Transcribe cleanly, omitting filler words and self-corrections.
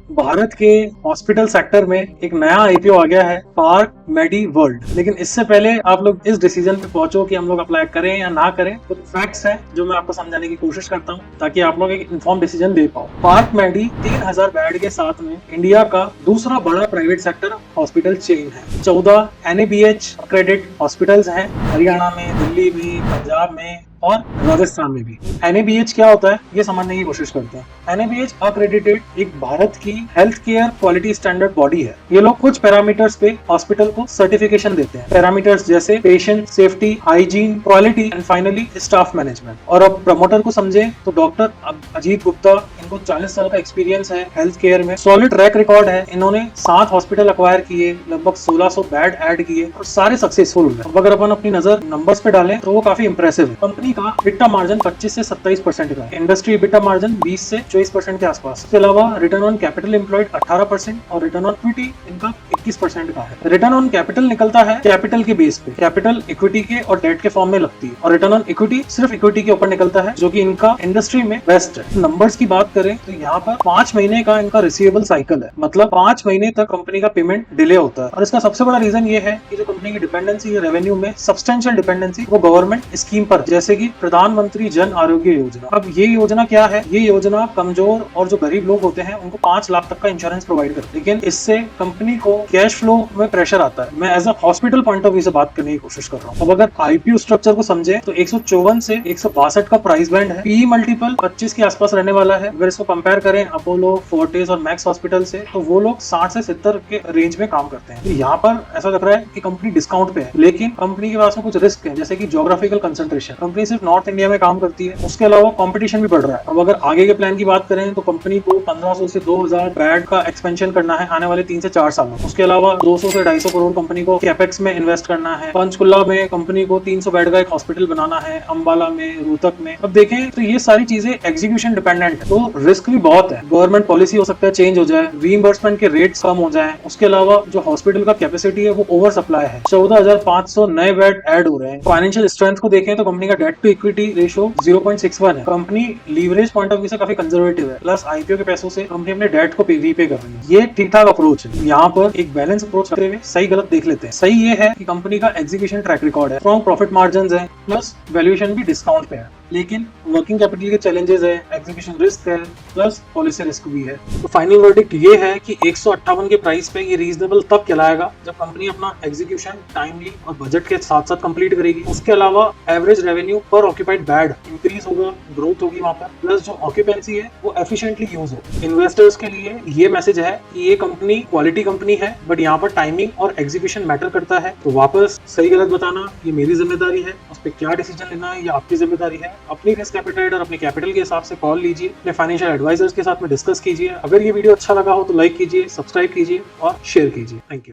भारत के hospital sector में एक नया आईपीओ आ गया है, पार्क मेडी वर्ल्ड। लेकिन इससे पहले आप लोग इस डिसीजन पे पहुंचो कि हम लोग अप्लाई करें या ना करें, कुछ फैक्ट्स हैं जो मैं आपको समझाने की कोशिश करता हूं ताकि आप लोग एक इन्फॉर्म डिसीजन ले पाओ। पार्क मेडी 3000 बेड के साथ में इंडिया का दूसरा बड़ा प्राइवेट सेक्टर हॉस्पिटल चेन है। 14 NABH क्रेडिट हॉस्पिटल्स हैं हरियाणा में, दिल्ली में, पंजाब में और राजस्थान में भी। NABH क्या होता है ये समझने की कोशिश करते हैं। NABH अक्रेडिटेड एक भारत की health care quality standard body है। ये लोग कुछ पैरामीटर्स पे हॉस्पिटल को सर्टिफिकेशन देते हैं। पैरामीटर्स जैसे patient safety, hygiene, quality and finally staff management. और अब प्रमोटर को समझे तो डॉक्टर अजीत गुप्ता, इनको 40 साल का एक्सपीरियंस है हेल्थ केयर में, सॉलिड ट्रैक रिकॉर्ड है। इन्होंने 7 हॉस्पिटल अक्वायर किए, लगभग 1600 बेड ऐड किए और सारे सक्सेसफुल हुए। अब अगर अपन अपनी नजर नंबर्स पे डालें तो वो काफी इंप्रेसिव है। कंपनी का EBITDA मार्जिन 25 से 27% का है। इंडस्ट्री EBITDA मार्जिन 20 से 24% के आसपास। इसके अलावा रिटर्न ऑन कैपिटल एम्प्लॉयड 18% और रिटर्न ऑन इक्विटी इनका 21% का है। रिटर्न ऑन कैपिटल निकलता है कैपिटल के बेस पे, कैपिटल इक्विटी के और डेट के फॉर्म में लगती है, और रिटर्न ऑन इक्विटी सिर्फ इक्विटी के ऊपर निकलता है, जो कि इनका इंडस्ट्री में बेस्ट है। नंबर्स की बात करें तो यहाँ पर 5 महीने का इनका रिसीवेबल साइकिल है, मतलब 5 महीने तक कंपनी का पेमेंट डिले होता है। और इसका सबसे बड़ा रीजन ये है कि जो कंपनी की डिपेंडेंसी है रेवेन्यू में, सब्सटेंशियल डिपेंडेंसी वो गवर्नमेंट स्कीम पर, जैसे कि प्रधानमंत्री जन आरोग्य योजना। अब ये योजना क्या है? ये योजना कमजोर और जो गरीब लोग होते हैं उनको 5 लाख तक का इंश्योरेंस प्रोवाइड करती है। लेकिन इससे कंपनी को कैश फ्लो में प्रेशर आता है। मैं as a hospital point of view से बात करने की कोशिश कर रहा हूँ। अब अगर आईपीओ स्ट्रक्चर को समझे तो 154 से 162 का प्राइस बैंड है। पीई मल्टीपल 25 के आसपास रहने वाला है। अगर इसको कंपेयर करें अपोलो, फोर्टिस और मैक्स हॉस्पिटल से, तो वो लोग 60 से 70 के रेंज में काम करते हैं। तो यहाँ पर ऐसा लग रहा है कि कंपनी डिस्काउंट पे है, लेकिन कंपनी के पास में कुछ रिस्क है, जैसे कि ज्योग्राफिकल कंसंट्रेशन। कंपनी सिर्फ नॉर्थ इंडिया में काम करती है, उसके अलावा कंपटीशन भी बढ़ रहा है। अब अगर आगे के प्लान की बात करें तो कंपनी को 1500 से 2000 बेड का एक्सपेंशन करना है आने वाले 3 से 4 सालों में। उसके अलावा 200 से 250 करोड़ कंपनी को कैपेक्स में इन्वेस्ट करना है। पंचकुला में कंपनी को 300 बेड का एक हॉस्पिटल बनाना है, अंबाला में, रोहतक में। अब देखें तो ये सारी चीजें एग्जीक्यूशन डिपेंडेंट है, तो रिस्क भी बहुत है। गवर्नमेंट पॉलिसी हो सकता है चेंज हो जाए, रीइंबर्समेंट के रेट्स कम हो जाए। उसके अलावा जो हॉस्पिटल का कैपेसिटी है वो ओवर सप्लाई है। 14,500 नए बेड ऐड हो रहे हैं। फाइनेंशियल स्ट्रेंथ को देखें तो कंपनी का डेट टू इक्विटी रेशियो 0.61 है। Company leverage point of view से काफी कंजर्वेटिव है, प्लस आईपीओ के पैसों से कंपनी अपने डेट को रीपे कर रही है। ये ठीक ठाक अप्रोच है। यहाँ पर एक बैलेंस अप्रोच करते हुए सही गलत देख लेते हैं। सही ये है कि कंपनी का एग्जीक्यूशन ट्रैक रिकॉर्ड है, स्ट्रॉन्ग प्रॉफिट मार्जिन है, प्लस वैल्यूएशन भी डिस्काउंट पे है। लेकिन वर्किंग कैपिटल के चैलेंजेस है, एग्जीक्यूशन रिस्क है, प्लस पॉलिसी रिस्क भी है। तो फाइनल वर्डिक्ट ये है कि 158 के प्राइस पे ये रीजनेबल तब कहलाएगा जब कंपनी अपना एग्जीक्यूशन टाइमली और बजट के साथ साथ कंप्लीट करेगी। उसके अलावा एवरेज रेवेन्यू पर ऑक्यूपाइड बेड इंक्रीज होगा, ग्रोथ होगी वहां पर, प्लस जो ऑक्यूपेंसी है वो एफिशिएंटली यूज हो। इन्वेस्टर्स के लिए ये मैसेज है कि ये कंपनी क्वालिटी कंपनी है, बट यहाँ पर टाइमिंग और एग्जीक्यूशन मैटर करता है। तो वापस सही गलत बताना ये मेरी जिम्मेदारी है, उस पर क्या डिसीजन लेना है ये आपकी जिम्मेदारी है। अपनी रिस्क एपेटाइट और अपने कैपिटल के हिसाब से कॉल लीजिए, अपने फाइनेंशियल एडवाइजर्स के साथ में डिस्कस कीजिए। अगर ये वीडियो अच्छा लगा हो तो लाइक कीजिए, सब्सक्राइब कीजिए और शेयर कीजिए। Thank you.